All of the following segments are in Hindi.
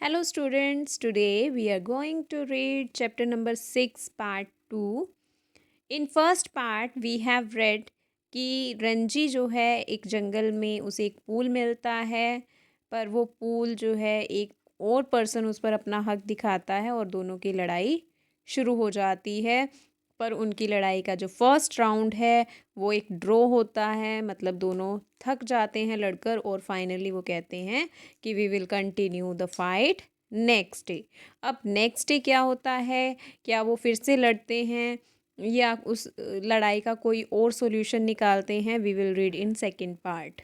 Hello, students. Today we are going to read chapter number 6, part 2. In first part, we have read कि रंजी जो है एक जंगल में उसे एक पूल मिलता है, पर वो पूल जो है एक और पर्सन उस पर अपना हक दिखाता है और दोनों की लड़ाई शुरू हो जाती है। पर उनकी लड़ाई का जो फर्स्ट राउंड है वो एक ड्रॉ होता है, मतलब दोनों थक जाते हैं लड़कर और फाइनली वो कहते हैं कि we will continue the fight next day. अब नेक्स्ट डे क्या होता है, क्या वो फिर से लड़ते हैं या उस लड़ाई का कोई और सॉल्यूशन निकालते हैं, we will read in second part.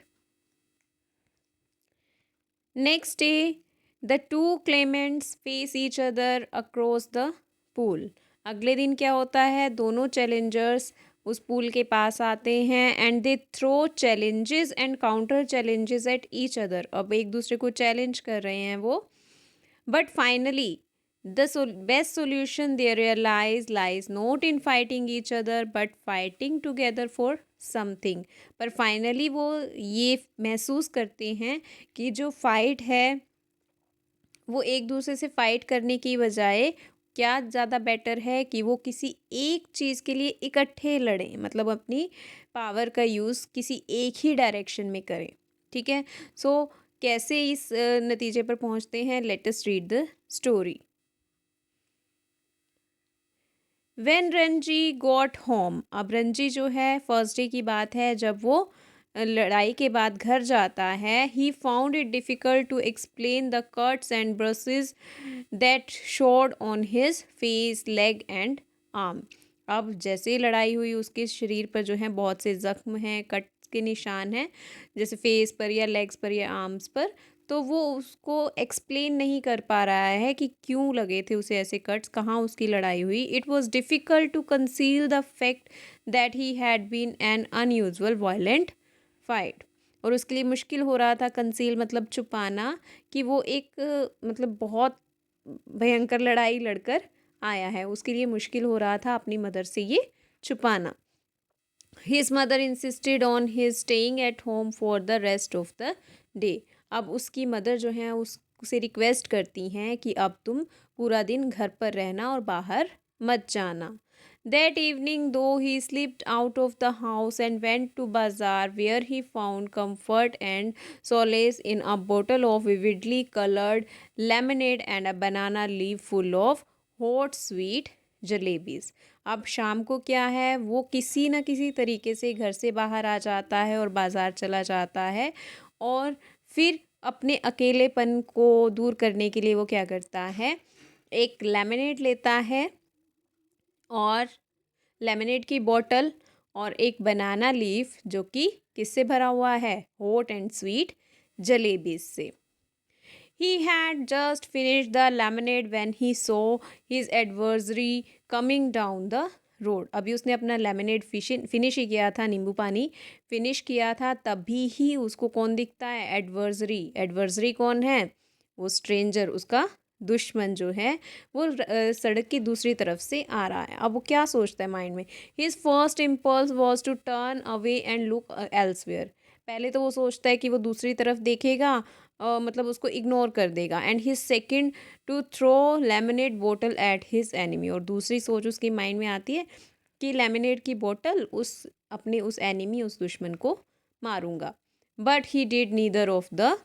Next day the two claimants face each other across the pool. अगले दिन क्या होता है, दोनों चैलेंजर्स उस पूल के पास आते हैं and they throw challenges and counter challenges at each other. अब एक दूसरे को चैलेंज कर रहे हैं वो, but finally the best solution they realize lies not in fighting each other but fighting together for something। पर फाइनली वो ये महसूस करते हैं कि जो फाइट है वो एक दूसरे से फाइट करने की बजाय क्या ज़्यादा बेटर है कि वो किसी एक चीज़ के लिए इकट्ठे लड़ें, मतलब अपनी पावर का यूज़ किसी एक ही डायरेक्शन में करें। ठीक है, सो कैसे इस नतीजे पर पहुंचते हैं, let us read the story. When Ranji got home. अब रंजी जो है फर्स्ट डे की बात है, जब वो लड़ाई के बाद घर जाता है, he found it difficult to explain the cuts and bruises that showed on his face, leg and arm. अब जैसे ही लड़ाई हुई उसके शरीर पर जो है बहुत से ज़ख्म हैं, कट के निशान हैं, जैसे फेस पर या लेग्स पर या आर्म्स पर। तो वो उसको एक्सप्लेन नहीं कर पा रहा है कि क्यों लगे थे उसे ऐसे कट्स, कहाँ उसकी लड़ाई हुई। It was difficult to conceal the fact that he had been an unusual violent fight. और उसके लिए मुश्किल हो रहा था, कंसील मतलब छुपाना, कि वो एक मतलब बहुत भयंकर लड़ाई लड़कर आया है, उसके लिए मुश्किल हो रहा था अपनी मदर से ये छुपाना। His mother insisted on his staying at home for the rest of the day. अब उसकी मदर जो है उससे रिक्वेस्ट करती हैं कि अब तुम पूरा दिन घर पर रहना और बाहर मत जाना। That evening though he slipped out of the house and went to bazaar, where he found comfort and solace in a bottle of vividly colored lemonade and a banana leaf full of hot sweet जलेबीज़। अब शाम को क्या है, वो किसी न किसी तरीके से घर से बाहर आ जाता है और बाज़ार चला जाता है, और फिर अपने अकेलेपन को दूर करने के लिए वो क्या करता है, एक लेमनेड लेता है और लेमनेड की बॉटल और एक बनाना लीफ, जो कि किससे भरा हुआ है, हॉट एंड स्वीट जलेबीज से। He had just finished the lemonade when he saw his adversary coming down the road। अभी उसने अपना लेमनेड फिनिश ही किया था, नींबू पानी फिनिश किया था, तभी ही उसको कौन दिखता है, एडवर्सरी। एडवर्सरी कौन है, वो स्ट्रेंजर, उसका दुश्मन जो है वो सड़क की दूसरी तरफ से आ रहा है। अब वो क्या सोचता है माइंड में, his first impulse was to turn away and look elsewhere. पहले तो वो सोचता है कि वो दूसरी तरफ देखेगा, मतलब उसको इग्नोर कर देगा। And his second to throw lemonade bottle at his enemy. और दूसरी सोच उसके माइंड में आती है कि लेमनेड की बोतल उस एनिमी, उस दुश्मन को मारूंगा। But he did neither of the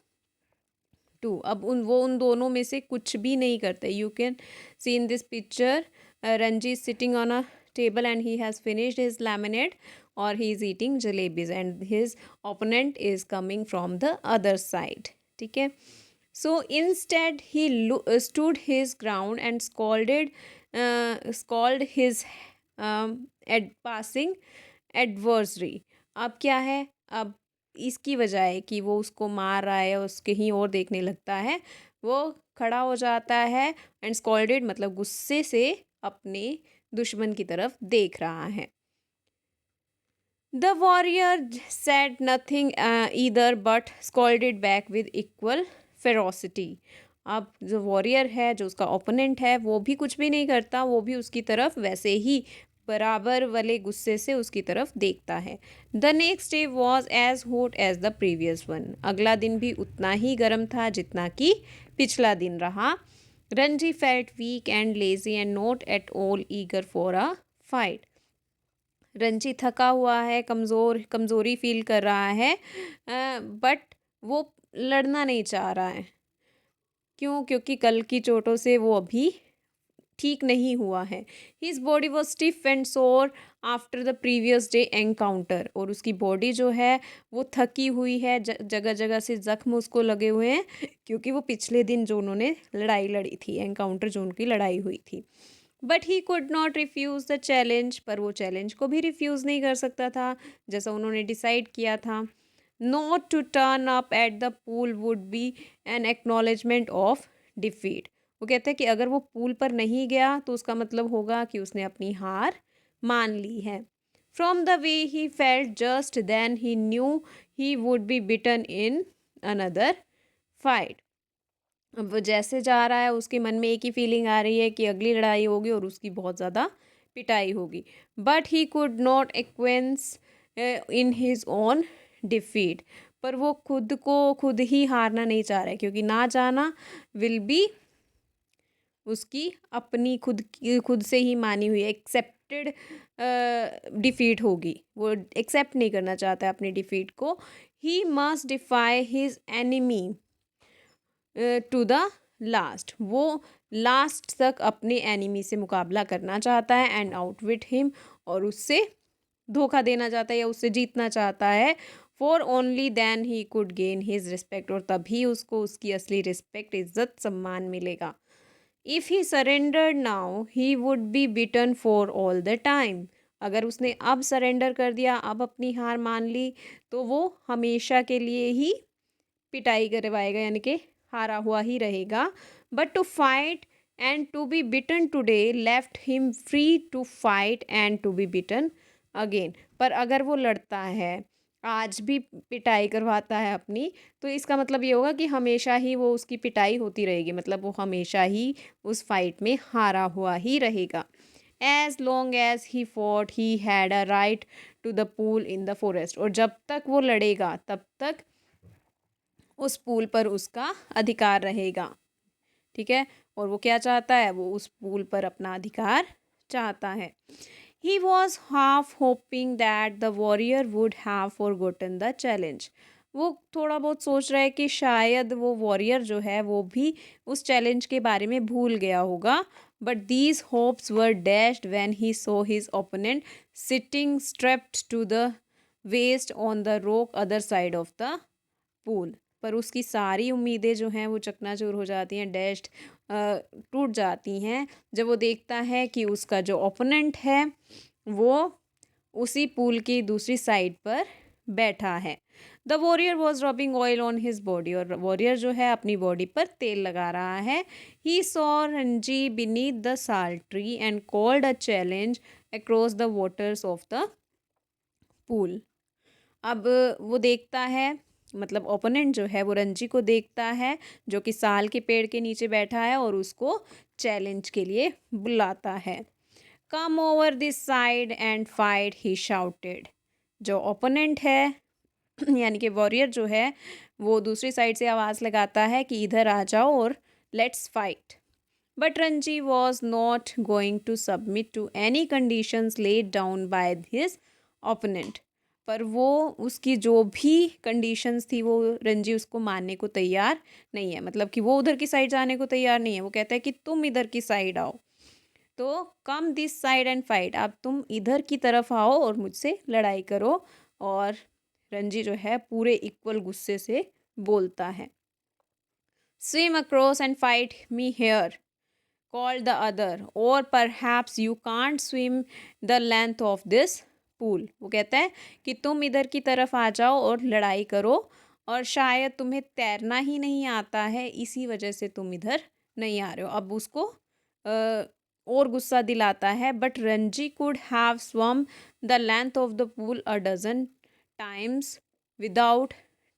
two. अब उन दोनों में से कुछ भी नहीं करते। You can see in this picture Ranji sitting on a table and he has finished his lemonade or he is eating jalebis and his opponent is coming from the other side। ठीक है, so instead he stood his ground and scolded his passing adversary। अब क्या है, अब इसकी बजाय कि वो उसको मार रहा है उसके ही और देखने लगता है, वो खड़ा हो जाता है एंड स्कॉल्डेड मतलब गुस्से से अपने दुश्मन की तरफ देख रहा है। The warrior said nothing either but scowled back with equal ferocity. अब जो वॉरियर है, जो उसका ओपोनेंट है, वो भी कुछ भी नहीं करता, वो भी उसकी तरफ वैसे ही बराबर वाले गुस्से से उसकी तरफ देखता है। The next day was as hot as the previous one. अगला दिन भी उतना ही गर्म था जितना कि पिछला दिन रहा। Ranji felt weak and lazy and not at all eager for a fight. Ranji थका हुआ है, कमज़ोरी फील कर रहा है, बट वो लड़ना नहीं चाह रहा है। क्यों? क्योंकि कल की चोटों से वो अभी ठीक नहीं हुआ है। His body was stiff and sore after the previous day encounter. और उसकी बॉडी जो है वो थकी हुई है, जगह जगह से जख्म उसको लगे हुए हैं, क्योंकि वो पिछले दिन जो उन्होंने लड़ाई लड़ी थी, एनकाउंटर जो उनकी लड़ाई हुई थी। But he could not refuse the challenge. पर वो चैलेंज को भी रिफ्यूज़ नहीं कर सकता था, जैसा उन्होंने डिसाइड किया था। Not to turn up at the pool would be an acknowledgement of defeat. वो कहते हैं कि अगर वो पूल पर नहीं गया तो उसका मतलब होगा कि उसने अपनी हार मान ली है। From the way he felt just then he knew he would be beaten in another fight. अब वो जैसे जा रहा है उसके मन में एक ही फीलिंग आ रही है कि अगली लड़ाई होगी और उसकी बहुत ज़्यादा पिटाई होगी। But he could not acquiesce in his own defeat. पर वो खुद ही हारना नहीं चाह रहा है, क्योंकि ना जाना विल बी उसकी अपनी खुद से ही मानी हुई एक्सेप्टेड डिफीट होगी। वो एक्सेप्ट नहीं करना चाहता है अपनी डिफीट को। He must defy his enemy to the last. वो लास्ट तक अपने एनिमी से मुकाबला करना चाहता है एंड आउटविट हिम, और उससे धोखा देना चाहता है या उससे जीतना चाहता है। For only then he could gain his respect. और तभी उसको उसकी असली रिस्पेक्ट, इज्जत, सम्मान मिलेगा। If he surrendered now he would be beaten for all the time. अगर उसने अब सरेंडर कर दिया, अब अपनी हार मान ली, तो वो हमेशा के लिए ही पिटाई करवाएगा, यानी कि हारा हुआ ही रहेगा। But to fight and to be beaten today left him free to fight and to be beaten again. पर अगर वो लड़ता है, आज भी पिटाई करवाता है अपनी, तो इसका मतलब ये होगा कि हमेशा ही वो उसकी पिटाई होती रहेगी, मतलब वो हमेशा ही उस फाइट में हारा हुआ ही रहेगा। As long as he fought he had a right to the pool in the forest. और जब तक वो लड़ेगा तब तक उस पूल पर उसका अधिकार रहेगा। ठीक है? और वो क्या चाहता है? वो उस पूल पर अपना अधिकार चाहता है। He was half hoping that the warrior would have forgotten the challenge. वो थोड़ा बहुत सोच रहा है कि शायद वो वॉरियर जो है वो भी उस चैलेंज के बारे में भूल गया होगा। But these hopes were dashed when he saw his opponent sitting stripped to the waist on the rock other side of the pool. पर उसकी सारी उम्मीदें जो हैं वो चकनाचूर हो जाती हैं, डैश्ड, टूट जाती हैं, जब वो देखता है कि उसका जो ओपोनेंट है वो उसी पूल की दूसरी साइड पर बैठा है। The warrior was rubbing oil on his body. और वॉरियर जो है अपनी बॉडी पर तेल लगा रहा है। He saw Ranji beneath the salt tree and called a challenge across the waters of the pool. अब वो देखता है, मतलब ओपोनेंट जो है वो रंजी को देखता है, जो कि साल के पेड़ के नीचे बैठा है, और उसको चैलेंज के लिए बुलाता है। Come over this side and fight, he shouted. जो ओपोनेंट है यानी कि वॉरियर जो है वो दूसरी साइड से आवाज़ लगाता है कि इधर आ जाओ और let's fight. But Ranji was not going to submit to any conditions laid down by his opponent. पर वो उसकी जो भी कंडीशंस थी वो रंजी उसको मानने को तैयार नहीं है, मतलब कि वो उधर की साइड जाने को तैयार नहीं है। वो कहता है कि तुम इधर की साइड आओ, तो come this side and fight. अब तुम इधर की तरफ आओ और मुझसे लड़ाई करो। और रंजी जो है पूरे इक्वल गुस्से से बोलता है। Swim across and fight me here called the other, or perhaps you can't swim the length of this pool। वो कहता है कि तुम इधर की तरफ आ जाओ और लड़ाई करो, और शायद तुम्हें तैरना ही नहीं आता है, इसी वजह से तुम इधर नहीं आ रहे हो। अब उसको और गुस्सा दिलाता है। But Ranji could have swum the length of the pool a dozen times without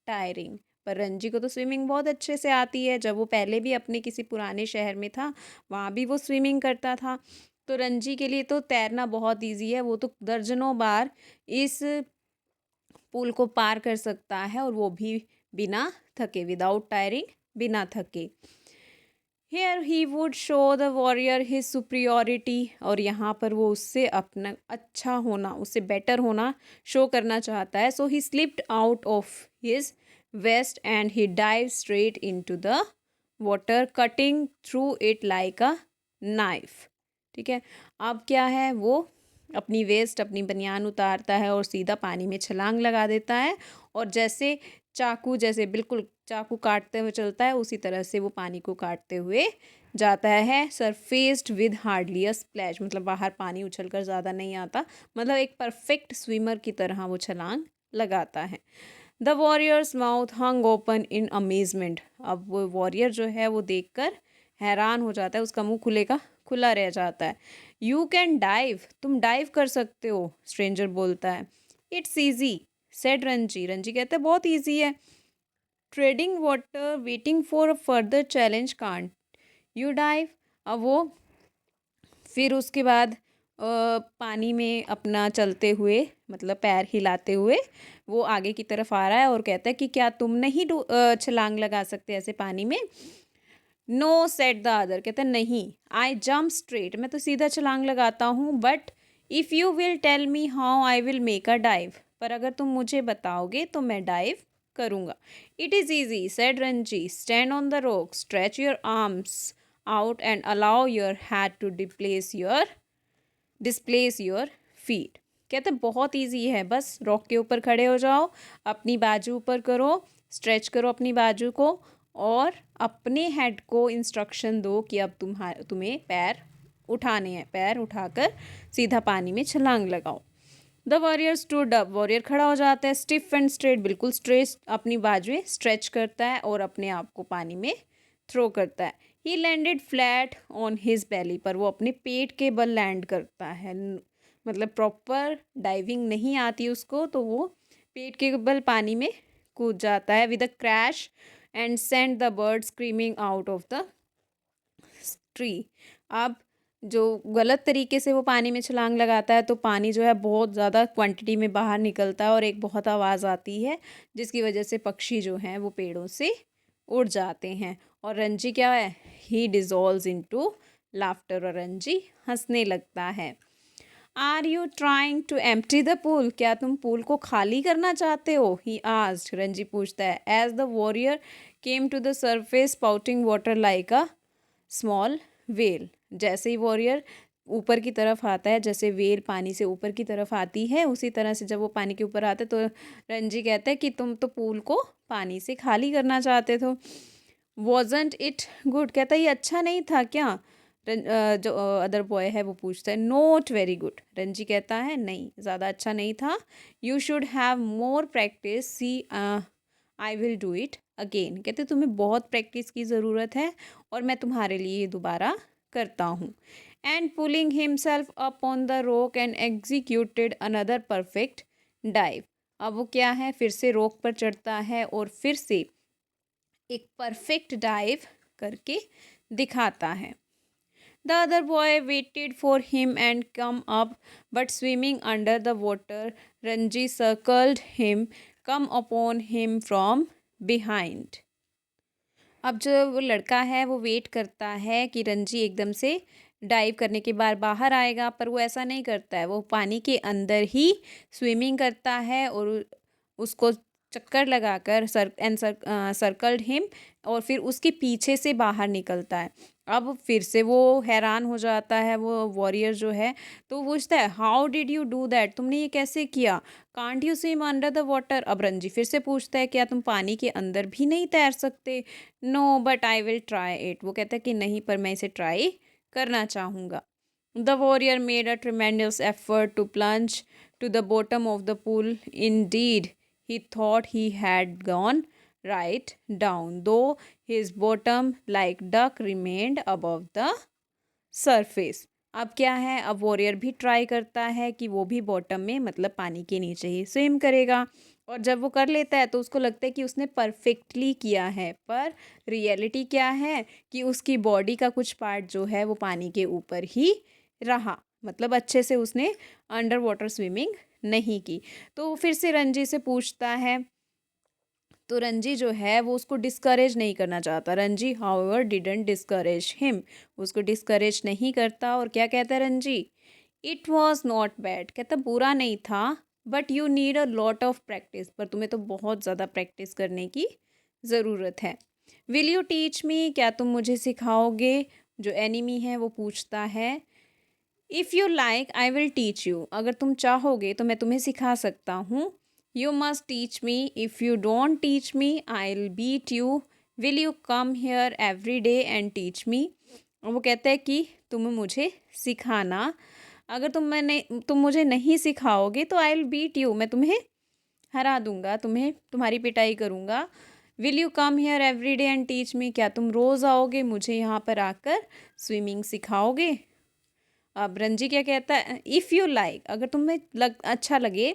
tiring. पर रंजी को तो स्विमिंग बहुत अच्छे से आती है, जब वो पहले भी अपने किसी पुराने शहर में था वहाँ भी वो स्विमिंग करता था। तो रंजी के लिए तो तैरना बहुत इजी है, वो तो दर्जनों बार इस पुल को पार कर सकता है, और वो भी बिना थके, विदाउट टायरिंग, बिना थके। Here he would show the warrior his superiority, और यहाँ पर वो उससे अपना अच्छा होना, उससे बेटर होना शो करना चाहता है. So he slipped out of his vest and he dive straight into the water cutting through it like a knife. ठीक है. अब क्या है, वो अपनी वेस्ट, अपनी बनियान उतारता है और सीधा पानी में छलांग लगा देता है, और जैसे चाकू, जैसे बिल्कुल चाकू काटते हुए चलता है, उसी तरह से वो पानी को काटते हुए जाता है. सरफेस्ड विद हार्डली अ स्प्लैश, मतलब बाहर पानी उछल कर ज़्यादा नहीं आता, मतलब एक परफेक्ट स्विमर की तरह वो छलांग लगाता है. The warriors mouth hung open in amazement. अब वो वॉरियर जो है वो देखकर हैरान हो जाता है, उसका मुंह खुले का खुला रह जाता है. यू कैन डाइव, तुम डाइव कर सकते हो, स्ट्रेंजर बोलता है. It's easy said Ranji. Ranji कहते हैं बहुत ईजी है. Trading water waiting for a further challenge can't you dive. अब वो फिर उसके बाद पानी में अपना चलते हुए, मतलब पैर हिलाते हुए वो आगे की तरफ आ रहा है और कहता है कि क्या तुम नहीं छलांग लगा सकते ऐसे पानी में. No said the other. कहता है नहीं, आई जम्प स्ट्रेट, मैं तो सीधा छलांग लगाता हूँ. But if you will tell me how I will make a dive, पर अगर तुम मुझे बताओगे तो मैं डाइव करूँगा. It is easy said Ranji. Stand on the rock, stretch your arms out and allow your head to displace your feet. कहते बहुत ईजी है, बस रॉक के ऊपर खड़े हो जाओ, अपनी बाजू ऊपर करो, स्ट्रेच करो अपनी बाजू को, और अपने हेड को इंस्ट्रक्शन दो कि अब तुम्हें पैर उठाने हैं, पैर उठाकर सीधा पानी में छलांग लगाओ. The warrior stood up. Warrior खड़ा हो जाता है. स्टिफ एंड स्ट्रेट, बिल्कुल स्ट्रेट, अपनी बाजुएं स्ट्रेच करता है और अपने आप को पानी में थ्रो करता है. He landed flat on his belly, पर वो अपने पेट के बल लैंड करता है, मतलब प्रॉपर डाइविंग नहीं आती उसको, तो वो पेट के बल पानी में कूद जाता है. With a crash and send the bird screaming out of the tree. अब जो गलत तरीके से वो पानी में छलांग लगाता है तो पानी जो है बहुत ज़्यादा क्वांटिटी में बाहर निकलता है और एक बहुत आवाज़ आती है, जिसकी वजह से पक्षी जो हैं वो पेड़ों से उड़ जाते हैं. और रंजी क्या है, ही डिज़ोल्व्स इनटू लाफ्टर, और रंजी हंसने लगता है. Are you trying to empty the pool, क्या तुम पूल को खाली करना चाहते हो, ही आस्क्ड. रंजी पूछता है. As the warrior came to the surface spouting water like a small well. जैसे ही वॉरियर ऊपर की तरफ आता है, जैसे वेल पानी से ऊपर की तरफ आती है, उसी तरह से जब वो पानी के ऊपर आते तो रंजी कहता है कि तुम तो पूल को पानी से खाली करना चाहते थे. Wasn't it good. कहता है ये अच्छा नहीं था क्या. जो अदर बॉय है वो पूछता है. Not very good. रंजी कहता है नहीं, ज़्यादा अच्छा नहीं था. You should have more practice. See I will do it again. कहते तुम्हें बहुत प्रैक्टिस की ज़रूरत है और मैं तुम्हारे लिए दोबारा करता हूँ. And pulling himself up on the rock and executed another perfect dive. अब वो क्या है, फिर से रॉक पर चढ़ता है और फिर से एक परफेक्ट डाइव करके दिखाता है. The other boy waited for him and come up, but swimming under the water, Ranji circled him, come upon him from behind. अब जो वो लड़का है वो वेट करता है कि रंजी एकदम से डाइव करने के बाद बाहर आएगा, पर वो ऐसा नहीं करता है. वो पानी के अंदर ही स्विमिंग करता है और उसको चक्कर लगाकर सर्कल्ड हिम, और फिर उसके पीछे से बाहर निकलता है. अब फिर से वो हैरान हो जाता है वो वॉरियर जो है, तो वो पूछता है how did you do that, तुमने ये कैसे किया. Can't you swim under the water. अब रंजी फिर से पूछता है क्या तुम पानी के अंदर भी नहीं तैर सकते. No but I will try it. वो कहता है कि नहीं, पर मैं इसे ट्राई करना चाहूँगा. The warrior made a tremendous effort to plunge to the bottom of the pool. Indeed he thought he had gone right down, though his bottom like duck remained above the surface. अब क्या है, अब वॉरियर भी ट्राई करता है कि वो भी बॉटम में, मतलब पानी के नीचे ही स्विम करेगा, और जब वो कर लेता है तो उसको लगता है कि उसने परफेक्टली किया है, पर रियलिटी क्या है कि उसकी बॉडी का कुछ पार्ट जो है वो पानी के ऊपर ही रहा, मतलब अच्छे से उसने अंडर वाटर स्विमिंग नहीं की. तो फिर से रंजी से पूछता है तो रंजी जो है वो उसको डिस्करेज नहीं करना चाहता। Ranji however didn't discourage him, उसको डिस्करेज नहीं करता। और क्या कहता है Ranji? It was not bad, कहता बुरा नहीं था, but you need a lot of practice, पर तुम्हें तो बहुत ज़्यादा प्रैक्टिस करने की ज़रूरत है। विल यू टीच मी, क्या तुम मुझे सिखाओगे? जो एनिमी है वो पूछता है। If you like I will teach you, अगर तुम चाहोगे तो मैं तुम्हें सिखा सकता हूँ। You must teach me, if you don't teach me I will beat you. Will you come here every day and teach me. वो कहता है कि तुम मुझे सिखाना, अगर तुम मुझे नहीं सिखाओगे तो आई विल बीट यू, मैं तुम्हें हरा दूंगा, तुम्हें तुम्हारी पिटाई करूँगा। Will you come here every day and teach मी, क्या तुम रोज़ आओगे मुझे यहाँ पर आकर स्विमिंग सिखाओगे? अब रंजी क्या कहता है? इफ़ यू लाइक, अगर तुम्हें अच्छा लगे।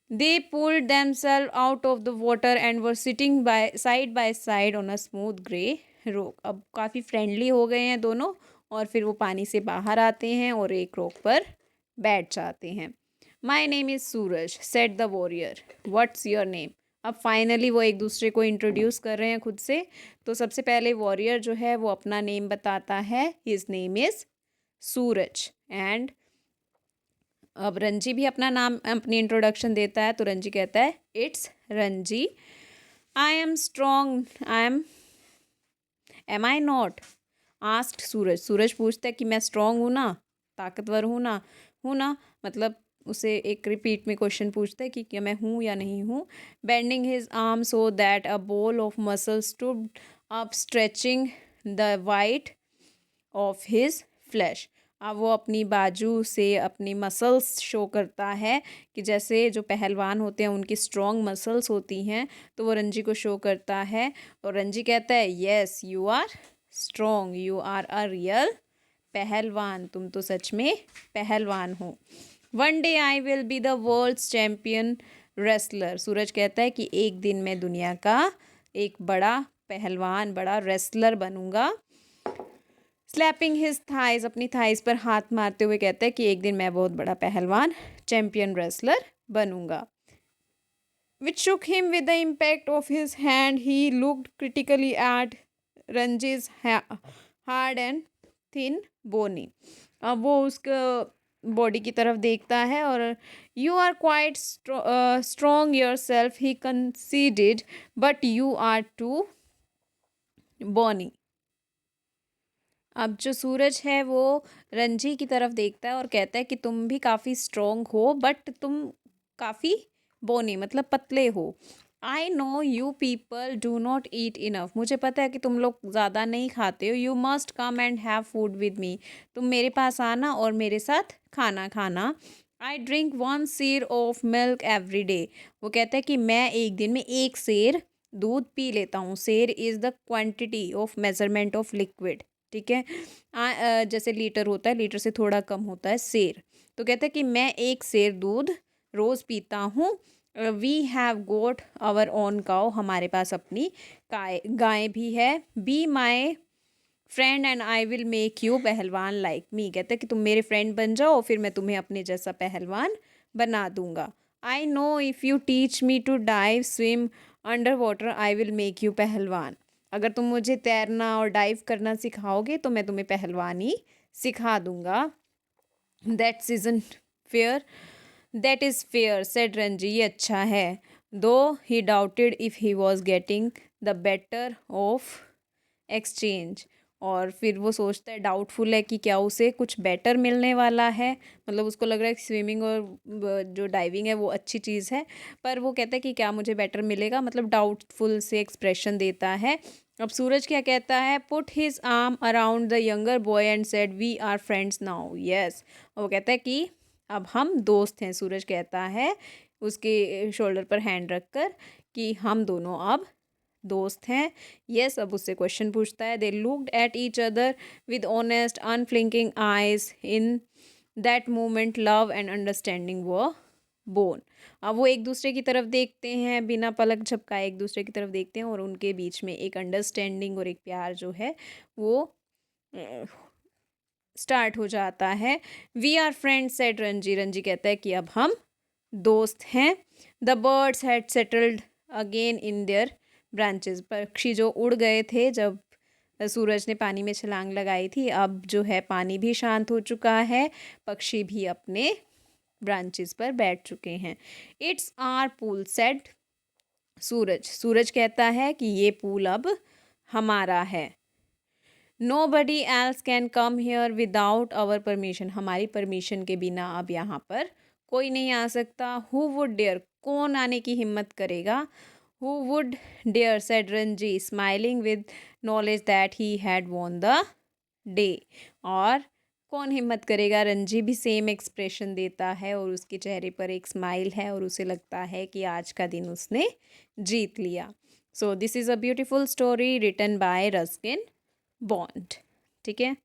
दे pulled themselves out of the water and were sitting by side on a smooth grey rock. अब काफ़ी फ्रेंडली हो गए हैं दोनों, और फिर वो पानी से बाहर आते हैं और एक रॉक पर बैठ जाते हैं। My name is Suraj, said the warrior, what's your name. अब फाइनली वो एक दूसरे को इंट्रोड्यूस कर रहे हैं खुद से। तो सबसे पहले वॉरियर जो है वो अपना नेम बताता है, his name is Suraj. And अब रंजी भी अपना नाम, अपनी इंट्रोडक्शन देता है। तो रंजी कहता है, it's Ranji, I am strong, am I not, asked Suraj. Suraj पूछता है कि मैं स्ट्रॉन्ग हूँ ना, ताकतवर हूँ ना, मतलब उसे एक रिपीट में क्वेश्चन पूछता है कि क्या मैं हूँ या नहीं हूँ। Bending his arm so that a ball of muscle stood up, stretching the white of his flash. अब वो अपनी बाजू से अपनी मसल्स शो करता है, कि जैसे जो पहलवान होते हैं उनकी स्ट्रॉन्ग मसल्स होती हैं, तो वो रंजी को शो करता है। और रंजी कहता है, yes you are strong, you are a real pehlwan, तुम तो सच में पहलवान हो। One day I will be the world's champion wrestler. Suraj कहता है कि एक दिन मैं दुनिया का एक बड़ा पहलवान, बड़ा रेसलर बनूंगा। स्लैपिंग हिज थाइज, अपनी थाइज पर हाथ मारते हुए कहता है कि एक दिन मैं बहुत बड़ा पहलवान, चैम्पियन रेसलर बनूंगा। Which shook him with the impact of his hand. He looked critically at Ranji's hard and thin bony. अब वो उसका बॉडी की तरफ देखता है और you are quite strong yourself he conceded, but you are too bony. अब जो सूरज है वो रंजी की तरफ देखता है और कहता है कि तुम भी काफ़ी स्ट्रोंग हो, बट तुम काफ़ी बोनी, मतलब पतले हो। I know you people do not eat enough, मुझे पता है कि तुम लोग ज़्यादा नहीं खाते हो। You must come and have food with me, तुम मेरे पास आना और मेरे साथ खाना खाना। आई ड्रिंक 1 सेर ऑफ मिल्क एवरी डे, वो कहता है कि मैं एक दिन में 1 सेर दूध पी लेता हूँ। सेर is the quantity of measurement of liquid, ठीक है। जैसे लीटर होता है, लीटर से थोड़ा कम होता है सेर। तो कहता है कि मैं 1 सेर दूध रोज़ पीता हूँ। We have got our own cow, हमारे पास अपनी गाय भी है। Be my friend and I will make you pahalwan like me, कहता है कि तुम मेरे फ्रेंड बन जाओ, फिर मैं तुम्हें अपने जैसा पहलवान बना दूंगा। I know if you teach me to dive swim under water I will make you pahalwan, अगर तुम मुझे तैरना और डाइव करना सिखाओगे तो मैं तुम्हें पहलवानी सिखा दूंगा। That's isn't fair, that is fair said Ranji, ये अच्छा है। Though he doubted if he was getting the better of exchange, और फिर वो सोचता है, डाउटफुल है कि क्या उसे कुछ बेटर मिलने वाला है, मतलब उसको लग रहा है कि स्विमिंग और जो डाइविंग है वो अच्छी चीज़ है, पर वो कहता है कि क्या मुझे बेटर मिलेगा, मतलब डाउटफुल से एक्सप्रेशन देता है। अब सूरज क्या कहता है? Put his arm around the younger boy and said we are friends now, yes. वो कहता है कि अब हम दोस्त हैं। सूरज कहता है उसके शोल्डर पर हैंड रखकर कि हम दोनों अब दोस्त हैं। यस, अब उससे क्वेश्चन पूछता है। They looked at each other with honest unflinching eyes, in that moment love and understanding was born. अब वो एक दूसरे की तरफ देखते हैं, बिना पलक झपकाए एक दूसरे की तरफ देखते हैं, और उनके बीच में एक अंडरस्टैंडिंग और एक प्यार जो है वो स्टार्ट हो जाता है। We are friends said Ranji, Ranji कहता है कि अब हम दोस्त हैं। The birds had settled again in their branches. पक्षी जो उड़ गए थे जब सूरज ने पानी में छलांग लगाई थी, अब जो है पानी भी शांत हो चुका है, पक्षी भी अपने ब्रांचेस पर बैठ चुके हैं। इट्स आर पूल सेड सूरज। सूरज कहता है कि ये पूल अब हमारा है। Nobody else can come here without our permission। हमारी परमिशन के बिना अब यहाँ पर कोई नहीं आ सकता। Who would dare? कौन आने की हिम्मत करेगा? Who would dare? said Ranji, smiling with knowledge that he had won the day। और कौन हिम्मत करेगा? रंजी भी सेम एक्सप्रेशन देता है और उसके चेहरे पर एक स्माइल है और उसे लगता है कि आज का दिन उसने जीत लिया। So this is a beautiful story written by Ruskin Bond. ठीक है।